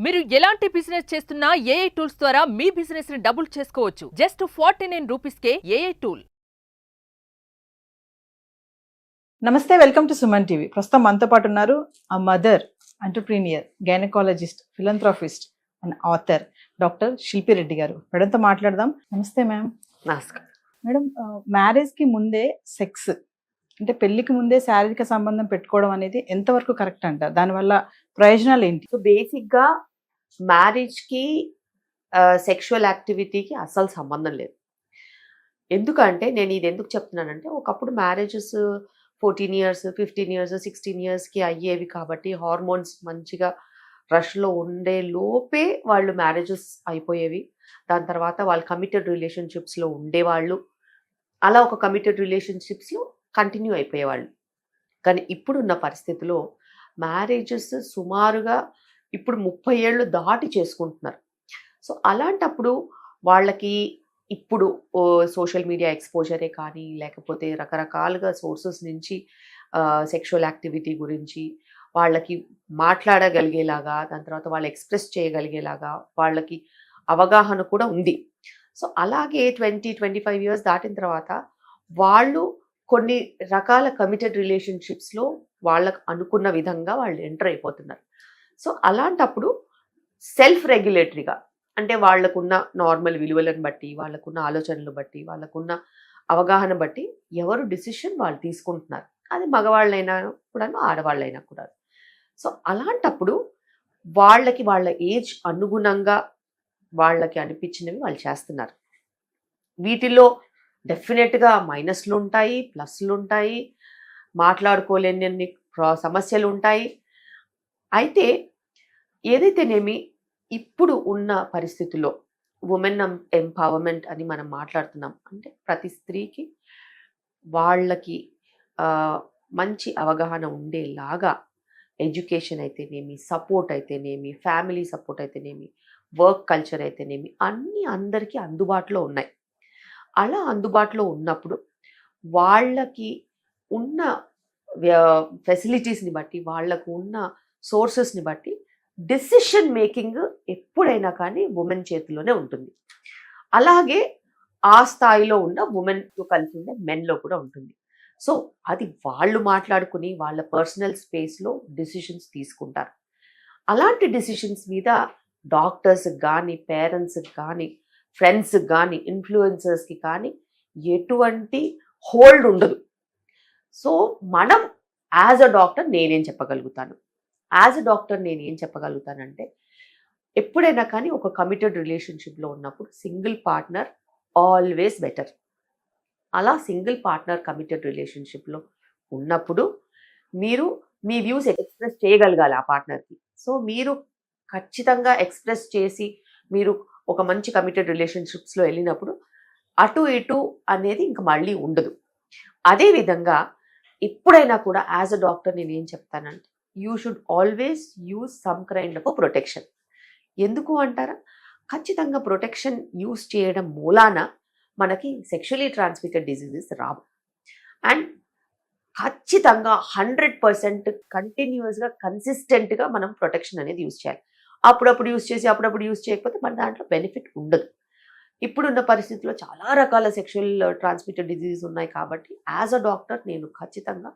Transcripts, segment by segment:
మీరు ఎలాంటి బిజినెస్ చేస్తున్నా ఏఐ టూల్స్ ద్వారా మీ బిజినెస్ ని డబుల్ చేసుకోవచ్చు. జస్ట్ 49 రూపీస్కే ఏఐ టూల్. నమస్తే, వెల్కమ్ టు సుమన్ టీవీ. ప్రస్తుతం మనతో పాటు ఉన్నారు ఆ mother, entrepreneur, gynaecologist, philanthropist and author doctor Shilpi Reddy గారు. మేడంతో మాట్లాడదాం. నమస్తే మ్యామ్. నమస్కారం మేడం, మ్యారేజ్ కి ముందే సెక్స్ అంటే పెళ్లికి ముందే శారీరక సంబంధం పెట్టుకోవడం అనేది ఎంతవరకు కరెక్ట్ అంటారు? దానివల్ల ప్రయోజనాలు ఏంటి? సో బేసిక్ గా మ్యారేజ్ కి సెక్షువల్ యాక్టివిటీకి అస్సలు సంబంధం లేదు. ఎందుకంటే నేను ఇది ఎందుకు చెప్తున్నానంటే, ఒకప్పుడు మ్యారేజెస్ 14 ఇయర్స్ 15 ఇయర్స్ 16 ఇయర్స్కి అయ్యేవి కాబట్టి హార్మోన్స్ మంచిగా రష్లో ఉండే లోపే వాళ్ళు మ్యారేజెస్ అయిపోయేవి. దాని తర్వాత వాళ్ళు కమిటెడ్ రిలేషన్షిప్స్లో ఉండేవాళ్ళు. అలా ఒక కమిటెడ్ రిలేషన్షిప్స్లో కంటిన్యూ అయిపోయేవాళ్ళు. కానీ ఇప్పుడున్న పరిస్థితిలో మ్యారేజెస్ సుమారుగా ఇప్పుడు 30 ఏళ్ళు దాటి చేసుకుంటున్నారు. సో అలాంటప్పుడు వాళ్ళకి ఇప్పుడు సోషల్ మీడియా ఎక్స్పోజరే కానీ, లేకపోతే రకరకాలుగా సోర్సెస్ నుంచి సెక్షువల్ యాక్టివిటీ గురించి వాళ్ళకి మాట్లాడగలిగేలాగా, దాని తర్వాత వాళ్ళు ఎక్స్ప్రెస్ చేయగలిగేలాగా వాళ్ళకి అవగాహన కూడా ఉంది. సో అలాగే 20-25 ఇయర్స్ దాటిన తర్వాత వాళ్ళు కొన్ని రకాల కమిటెడ్ రిలేషన్షిప్స్లో వాళ్ళకు అనుకున్న విధంగా వాళ్ళు ఎంటర్ అయిపోతున్నారు. సో అలాంటప్పుడు సెల్ఫ్ రెగ్యులేటరీగా, అంటే వాళ్ళకున్న నార్మల్ విలువలను బట్టి, వాళ్ళకున్న ఆలోచనలు బట్టి, వాళ్ళకున్న అవగాహన బట్టి ఎవరు డిసిషన్ వాళ్ళు తీసుకుంటున్నారు. అది మగవాళ్ళైనా కూడా, ఆడవాళ్ళైనా కూడా. సో అలాంటప్పుడు వాళ్ళకి వాళ్ళ ఏజ్ అనుగుణంగా వాళ్ళకి అనిపించినవి వాళ్ళు చేస్తున్నారు. వీటిల్లో డెఫినెట్గా మైనస్లు ఉంటాయి, ప్లస్లు ఉంటాయి, మాట్లాడుకోలేని సమస్యలు ఉంటాయి. అయితే ఏదైతేనేమి ఇప్పుడు ఉన్న పరిస్థితుల్లో ఉమెన్ ఎంపవర్మెంట్ అని మనం మాట్లాడుతున్నాం. అంటే ప్రతి స్త్రీకి వాళ్ళకి మంచి అవగాహన ఉండేలాగా ఎడ్యుకేషన్ అయితేనేమి, సపోర్ట్ అయితేనేమి, ఫ్యామిలీ సపోర్ట్ అయితేనేమి, వర్క్ కల్చర్ అయితేనేమి, అన్నీ అందరికీ అందుబాటులో ఉన్నాయి. అలా అందుబాటులో ఉన్నప్పుడు వాళ్ళకి ఉన్న ఫెసిలిటీస్ని బట్టి, వాళ్ళకు ఉన్న సోర్సెస్ని బట్టి డెసిషన్ మేకింగ్ ఎప్పుడైనా కానీ ఉమెన్ చేతిలోనే ఉంటుంది. అలాగే ఆ స్థాయిలో ఉన్న ఉమెన్తో కలిసి ఉండే మెన్లో కూడా ఉంటుంది. సో అది వాళ్ళు మాట్లాడుకుని వాళ్ళ పర్సనల్ స్పేస్లో డెసిషన్స్ తీసుకుంటారు. అలాంటి డెసిషన్స్ మీద డాక్టర్స్కి కానీ, పేరెంట్స్కి కానీ, ఫ్రెండ్స్కి కానీ, ఇన్ఫ్లుయెన్సర్స్కి కానీ ఎటువంటి హోల్డ్ ఉండదు. సో మనం యాజ్ అ డాక్టర్ నేనేం చెప్పగలుగుతాను? యాజ్ అ డాక్టర్ నేను ఏం చెప్పగలుగుతానంటే, ఎప్పుడైనా కానీ ఒక కమిటెడ్ రిలేషన్షిప్లో ఉన్నప్పుడు సింగిల్ పార్ట్నర్ ఆల్వేస్ బెటర్. అలా సింగిల్ పార్ట్నర్ కమిటెడ్ రిలేషన్షిప్లో ఉన్నప్పుడు మీరు మీ వ్యూస్ ఎక్స్ప్రెస్ చేయగలగాలి ఆ పార్ట్నర్కి. సో మీరు ఖచ్చితంగా ఎక్స్ప్రెస్ చేసి మీరు ఒక మంచి కమిటెడ్ రిలేషన్షిప్స్లో వెళ్ళినప్పుడు అటు ఇటు అనేది ఇంక మళ్ళీ ఉండదు. అదేవిధంగా ఎప్పుడైనా కూడా యాజ్ అ డాక్టర్ నేను ఏం చెప్తానంటే, you should always use some kind of protection. ఎందుకు అంటారా? ఖచ్చితంగా ప్రొటెక్షన్ యూజ్ చేయడం మూలాన మనకి sexually transmitted diseases Rao. And ఖచ్చితంగా 100% కంటిన్యూస్గా కన్సిస్టెంట్గా మనం ప్రొటెక్షన్ అనేది యూజ్ చేయాలి. అప్పుడప్పుడు యూజ్ చేసి అప్పుడప్పుడు యూజ్ చేయకపోతే మన దాంట్లో బెనిఫిట్ ఉండదు. ఇప్పుడున్న పరిస్థితుల్లో చాలా రకాల సెక్షువల్ ట్రాన్స్మిటెడ్ డిసీజెస్ ఉన్నాయి కాబట్టి యాజ్ అ డాక్టర్ నేను ఖచ్చితంగా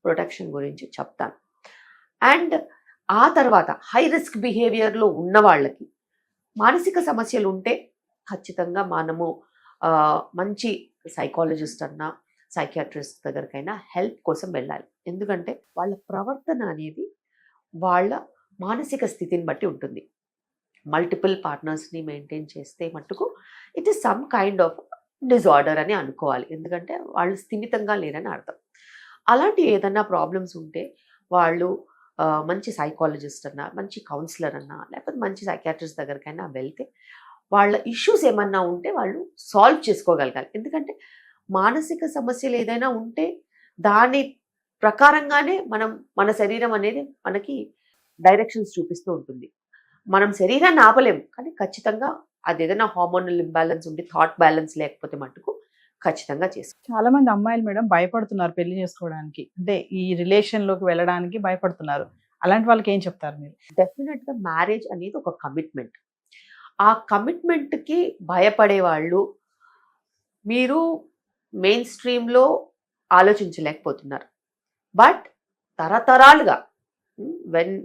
ప్రొటెక్షన్ గురించి చెప్తాను. అండ్ ఆ తర్వాత హై రిస్క్ బిహేవియర్లో ఉన్న వాళ్ళకి మానసిక సమస్యలు ఉంటే ఖచ్చితంగా మనము మంచి సైకాలజిస్ట్ అన్నా, సైకియాట్రిస్ట్ దగ్గరికైనా హెల్ప్ కోసం వెళ్ళాలి. ఎందుకంటే వాళ్ళ ప్రవర్తన అనేది వాళ్ళ మానసిక స్థితిని బట్టి ఉంటుంది. మల్టిపుల్ పార్ట్నర్స్ని మెయింటైన్ చేస్తే మట్టుకు it is some kind of disorder అని అనుకోవాలి. ఎందుకంటే వాళ్ళు స్థిమితంగా లేరని అర్థం. అలాంటి ఏదన్నా ప్రాబ్లమ్స్ ఉంటే వాళ్ళు మంచి సైకాలజిస్ట్ అన్నా, మంచి కౌన్సిలర్ అన్నా, లేకపోతే మంచి సైకియాట్రిస్ట్ దగ్గరికైనా వెళ్తే వాళ్ళ ఇష్యూస్ ఏమన్నా ఉంటే వాళ్ళు సాల్వ్ చేసుకోగలగాలి. ఎందుకంటే మానసిక సమస్యలు ఏదైనా ఉంటే దాని ప్రకారంగానే మన శరీరం అనేది మనకి డైరెక్షన్స్ చూపిస్తూ ఉంటుంది. మనం శరీరాన్ని ఆపలేము, కానీ ఖచ్చితంగా అది ఏదైనా హార్మోనల్ ఇంబ్యాలెన్స్ ఉండి థాట్ బ్యాలెన్స్ లేకపోతే మటుకు ఖచ్చితంగా చేసుకో. చాలా మంది అమ్మాయిలు మేడం భయపడుతున్నారు పెళ్లి చేసుకోవడానికి, అంటే ఈ రిలేషన్ లోకి వెళ్ళడానికి భయపడుతున్నారు. అలాంటి వాళ్ళకి ఏం చెప్తారు మీరు? డెఫినెట్ గా మ్యారేజ్ అనేది ఒక కమిట్మెంట్. ఆ కమిట్మెంట్ కి భయపడే వాళ్ళు మీరు మెయిన్ స్ట్రీమ్ లో ఆలోచించలేకపోతున్నారు. బట్ తరతరాలుగా వెన్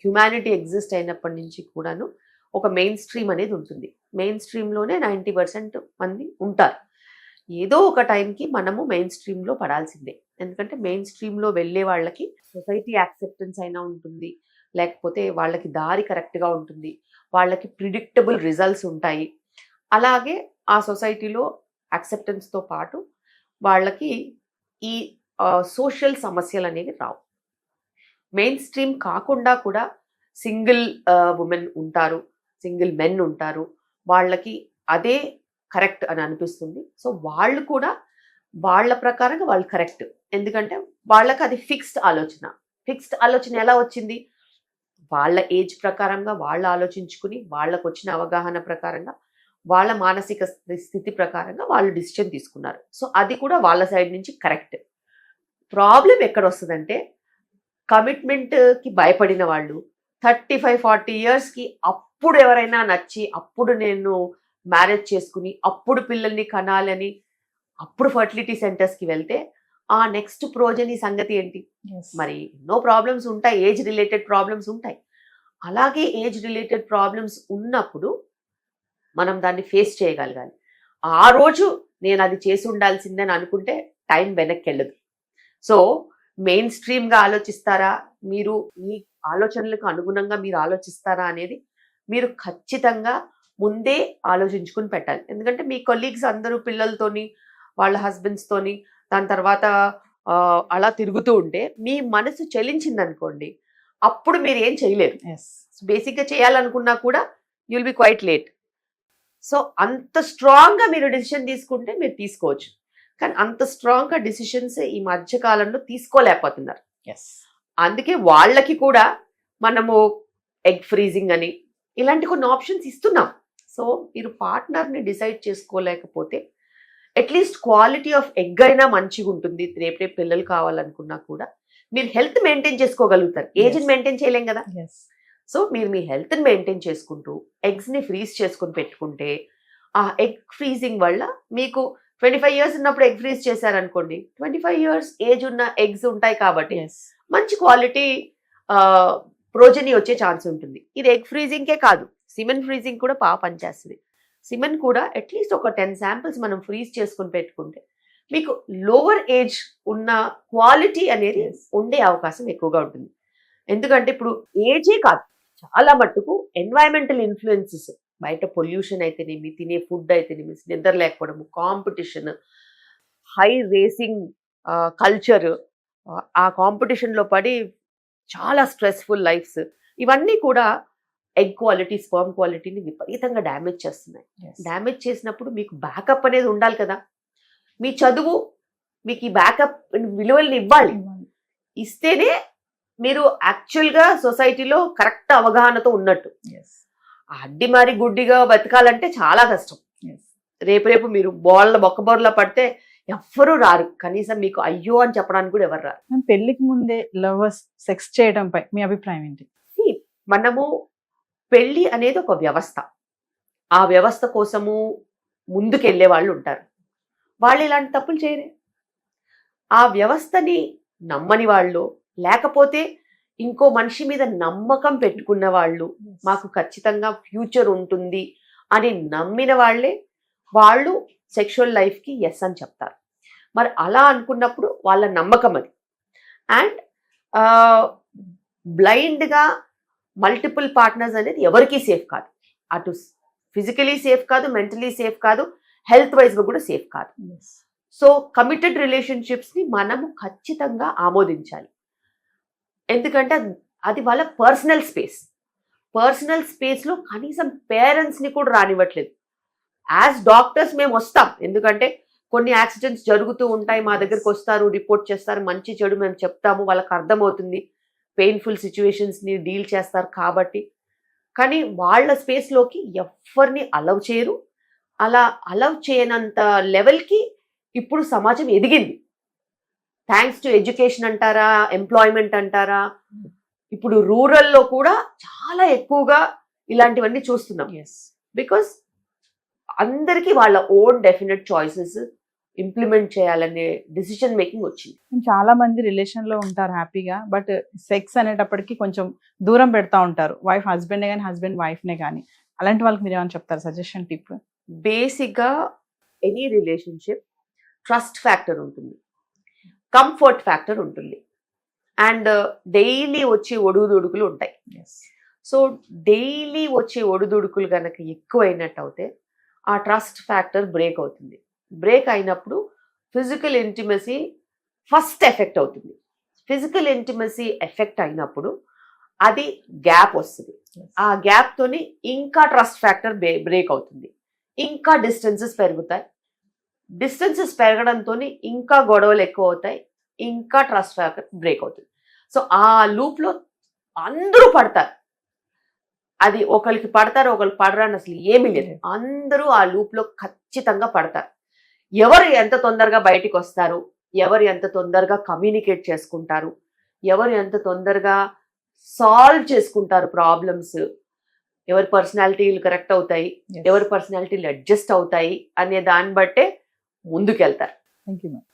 హ్యుమానిటీ ఎగ్జిస్ట్ అయినప్పటి నుంచి కూడాను ఒక మెయిన్ స్ట్రీమ్ అనేది ఉంటుంది. మెయిన్ స్ట్రీమ్లోనే 90% మంది ఉంటారు. ఏదో ఒక టైంకి మనము మెయిన్ స్ట్రీమ్లో పడాల్సిందే. ఎందుకంటే మెయిన్ స్ట్రీమ్లో వెళ్ళే వాళ్ళకి సొసైటీ యాక్సెప్టెన్స్ అయినా ఉంటుంది, లేకపోతే వాళ్ళకి దారి కరెక్ట్గా ఉంటుంది, వాళ్ళకి ప్రిడిక్టబుల్ రిజల్ట్స్ ఉంటాయి. అలాగే ఆ సొసైటీలో యాక్సెప్టెన్స్తో పాటు వాళ్ళకి ఈ సోషల్ సమస్యలు అనేవి రావు. మెయిన్ స్ట్రీమ్ కాకుండా కూడా సింగిల్ ఉమెన్ ఉంటారు, సింగిల్ మెన్ ఉంటారు. వాళ్ళకి అదే కరెక్ట్ అని అనిపిస్తుంది. సో వాళ్ళు కూడా వాళ్ళ ప్రకారంగా వాళ్ళు కరెక్ట్. ఎందుకంటే వాళ్ళకి అది ఫిక్స్డ్ ఆలోచన. ఫిక్స్డ్ ఆలోచన ఎలా వచ్చింది? వాళ్ళ ఏజ్ ప్రకారంగా వాళ్ళు ఆలోచించుకుని, వాళ్ళకు వచ్చిన అవగాహన ప్రకారంగా, వాళ్ళ మానసిక స్థితి ప్రకారంగా వాళ్ళు డిసిషన్ తీసుకున్నారు. సో అది కూడా వాళ్ళ సైడ్ నుంచి కరెక్ట్. ప్రాబ్లం ఎక్కడ వస్తుందంటే కమిట్మెంట్కి భయపడిన వాళ్ళు 35-40 ఇయర్స్కి అప్పుడు ఎవరైనా నచ్చి, అప్పుడు నేను మ్యారేజ్ చేసుకుని, అప్పుడు పిల్లల్ని కనాలని, అప్పుడు ఫర్టిలిటీ సెంటర్స్కి వెళ్తే ఆ నెక్స్ట్ ప్రోజని సంగతి ఏంటి? మరి ఎన్నో ప్రాబ్లమ్స్ ఉంటాయి, ఏజ్ రిలేటెడ్ ప్రాబ్లమ్స్ ఉంటాయి. అలాగే ఏజ్ రిలేటెడ్ ప్రాబ్లమ్స్ ఉన్నప్పుడు మనం దాన్ని ఫేస్ చేయగలగాలి. ఆ రోజు నేను అది చేసి ఉండాల్సిందని అనుకుంటే టైం వెనక్కి వెళ్ళదు. సో మెయిన్ స్ట్రీమ్గా ఆలోచిస్తారా, మీరు మీ ఆలోచనలకు అనుగుణంగా మీరు ఆలోచిస్తారా అనేది మీరు ఖచ్చితంగా ముందే ఆలోచించుకుని పెట్టాలి. ఎందుకంటే మీ కొలీగ్స్ అందరూ పిల్లలతోని, వాళ్ళ హస్బెండ్స్తోని, దాని తర్వాత అలా తిరుగుతూ ఉంటే మీ మనసు చలించిందనుకోండి, అప్పుడు మీరు ఏం చేయలేరు. బేసిక్గా చేయాలనుకున్నా కూడా you will be quite late. So అంత స్ట్రాంగ్గా మీరు డెసిషన్ తీసుకుంటే మీరు తీసుకోవచ్చు. కానీ అంత స్ట్రాంగ్గా డిసిషన్స్ ఈ మధ్య కాలంలో తీసుకోలేకపోతున్నారు. అందుకే వాళ్ళకి కూడా మనము ఎగ్ ఫ్రీజింగ్ అని ఇలాంటి కొన్ని ఆప్షన్స్ ఇస్తున్నాం. సో మీరు పార్ట్నర్ని డిసైడ్ చేసుకోలేకపోతే అట్లీస్ట్ క్వాలిటీ ఆఫ్ ఎగ్ అయినా మంచిగా ఉంటుంది. రేపే పిల్లలు కావాలనుకున్నా కూడా మీరు హెల్త్ మెయింటైన్ చేసుకోగలుగుతారు. ఏజ్ని మెయింటైన్ చేయలేం కదా. సో మీరు మీ హెల్త్ని మెయింటైన్ చేసుకుంటూ ఎగ్స్ని ఫ్రీజ్ చేసుకుని పెట్టుకుంటే ఆ ఎగ్ ఫ్రీజింగ్ వల్ల మీకు 25 ఇయర్స్ ఉన్నప్పుడు ఎగ్ ఫ్రీజ్ చేశారనుకోండి, 25 ఇయర్స్ ఏజ్ ఉన్న ఎగ్స్ ఉంటాయి కాబట్టి మంచి క్వాలిటీ ప్రోజని వచ్చే ఛాన్స్ ఉంటుంది. ఇది ఎగ్ ఫ్రీజింగ్కే కాదు, సిమెన్ ఫ్రీజింగ్ కూడా బాగా పనిచేస్తుంది. సిమెన్ కూడా అట్లీస్ట్ ఒక 10 శాంపిల్స్ మనం ఫ్రీజ్ చేసుకుని పెట్టుకుంటే మీకు లోవర్ ఏజ్ ఉన్న క్వాలిటీ అనేది ఉండే అవకాశం ఎక్కువగా ఉంటుంది. ఎందుకంటే ఇప్పుడు ఏజే కాదు, చాలా మట్టుకు ఎన్వైరన్మెంటల్ ఇన్ఫ్లుయెన్సెస్, బయట పొల్యూషన్ అయితేనేమి, తినే ఫుడ్ అయితేనేమి, నిద్ర లేకపోవడము, కాంపిటీషన్, హై రేసింగ్ కల్చర్, ఆ కాంపిటీషన్లో పడి చాలా స్ట్రెస్ఫుల్ లైఫ్స్, ఇవన్నీ కూడా ఎగ్ క్వాలిటీ, స్పర్మ్ క్వాలిటీని విపరీతంగా డ్యామేజ్ చేస్తున్నాయి. డ్యామేజ్ చేసినప్పుడు మీకు బ్యాకప్ అనేది ఉండాలి కదా. మీ చదువు మీకు ఈ బ్యాకప్ విలువల్ని ఇవ్వాలి. ఇస్తేనే మీరు యాక్చువల్గా సొసైటీలో కరెక్ట్ అవగాహనతో ఉన్నట్టు. అడ్డి మరి గుడ్డిగా బతకాలంటే చాలా కష్టం. రేపు మీరు బొక్కబోర్లా పడితే ఎవ్వరూ రారు, కనీసం మీకు అయ్యో అని చెప్పడానికి కూడా ఎవరు రారు. పెళ్లికి ముందే లవర్స్ సెక్స్ చేయడంపై మీ అభిప్రాయం ఏంటి? మనము పెళ్లి అనేది ఒక వ్యవస్థ. ఆ వ్యవస్థ కోసము ముందుకెళ్ళే వాళ్ళు ఉంటారు. వాళ్ళు ఇలాంటి తప్పులు చేయరే. ఆ వ్యవస్థని నమ్మని వాళ్ళు, లేకపోతే ఇంకో మనిషి మీద నమ్మకం పెట్టుకున్న వాళ్ళు, మాకు ఖచ్చితంగా ఫ్యూచర్ ఉంటుంది అని నమ్మిన వాళ్ళే వాళ్ళు సెక్షువల్ లైఫ్కి ఎస్ అని చెప్తారు. మరి అలా అనుకున్నప్పుడు వాళ్ళ నమ్మకం అది. అండ్ బ్లైండ్గా మల్టిపుల్ పార్ట్నర్స్ అనేది ఎవరికీ సేఫ్ కాదు. అటు ఫిజికలీ సేఫ్ కాదు, మెంటలీ సేఫ్ కాదు, హెల్త్ వైజ్గా కూడా సేఫ్ కాదు. సో కమిటెడ్ రిలేషన్షిప్స్ని మనము ఖచ్చితంగా ఆమోదించాలి. ఎందుకంటే అది వాళ్ళ పర్సనల్ స్పేస్. పర్సనల్ స్పేస్లో కనీసం పేరెంట్స్ని కూడా రానివ్వట్లేదు. యాజ్ డాక్టర్స్ మేము వస్తాం, ఎందుకంటే కొన్ని యాక్సిడెంట్స్ జరుగుతూ ఉంటాయి, మా దగ్గరికి వస్తారు, రిపోర్ట్ చేస్తారు, మంచి చెడు మేము చెప్తాము, వాళ్ళకి అర్థమవుతుంది, పెయిన్ఫుల్ సిచ్యువేషన్స్ని డీల్ చేస్తారు కాబట్టి. కానీ వాళ్ళ స్పేస్లోకి ఎవరిని అలౌ చేయరు. అలా అలౌ చేయనంత లెవెల్కి ఇప్పుడు సమాజం ఎదిగింది. థ్యాంక్స్ టు ఎడ్యుకేషన్ అంటారా, ఎంప్లాయ్మెంట్ అంటారా, ఇప్పుడు రూరల్లో కూడా చాలా ఎక్కువగా ఇలాంటివన్నీ చూస్తున్నాం. బికాస్ అందరికీ వాళ్ళ ఓన్ డెఫినెట్ చాయిసెస్ ఇంప్లిమెంట్ చేయాలనే డిసిషన్ మేకింగ్ వచ్చింది. చాలా మంది రిలేషన్ లో ఉంటారు హ్యాపీగా, బట్ సెక్స్ అనేటప్పటికి కొంచెం దూరం పెడతా ఉంటారు, వైఫ్ హస్బెండ్ కానీ హస్బెండ్ వైఫ్ నే కానీ. అలాంటి వాళ్ళకి మీరు ఏమైనా చెప్తారు సజెషన్ టిప్? బేసిక్గా ఎనీ రిలేషన్షిప్ ట్రస్ట్ ఫ్యాక్టర్ ఉంటుంది, కంఫర్ట్ ఫ్యాక్టర్ ఉంటుంది, అండ్ డైలీ వచ్చే ఒడుదుడుకులు ఉంటాయి. సో డైలీ వచ్చే ఒడుదుడుకులు కనుక ఎక్కువైనట్టు అయితే ఆ ట్రస్ట్ ఫ్యాక్టర్ బ్రేక్ అవుతుంది. బ్రేక్ అయినప్పుడు ఫిజికల్ ఇంటిమసీ ఫస్ట్ ఎఫెక్ట్ అవుతుంది. ఫిజికల్ ఇంటిమసీ ఎఫెక్ట్ అయినప్పుడు అది గ్యాప్ వస్తుంది. ఆ గ్యాప్ తోని ఇంకా ట్రస్ట్ ఫ్యాక్టర్ బ్రేక్ అవుతుంది, ఇంకా డిస్టెన్సెస్ పెరుగుతాయి. డిస్టెన్సెస్ పెరగడంతో ఇంకా గొడవలు ఎక్కువ అవుతాయి, ఇంకా ట్రస్ట్ ఫ్యాక్టర్ బ్రేక్ అవుతుంది. సో ఆ లూప్లో అందరూ పడతారు. అది ఒకరికి పడతారు, ఒకరికి పడరని అసలు ఏమీ లేదు. అందరూ ఆ లూప్లో ఖచ్చితంగా పడతారు. ఎవరు ఎంత తొందరగా బయటికి వస్తారు, ఎవరు ఎంత తొందరగా కమ్యూనికేట్ చేసుకుంటారు, ఎవరు ఎంత తొందరగా సాల్వ్ చేసుకుంటారు ప్రాబ్లమ్స్, ఎవరి పర్సనాలిటీలు కరెక్ట్ అవుతాయి, ఎవరి పర్సనాలిటీలు అడ్జస్ట్ అవుతాయి అనే దాన్ని బట్టే ముందుకెళ్తారు. Thank you ma'am.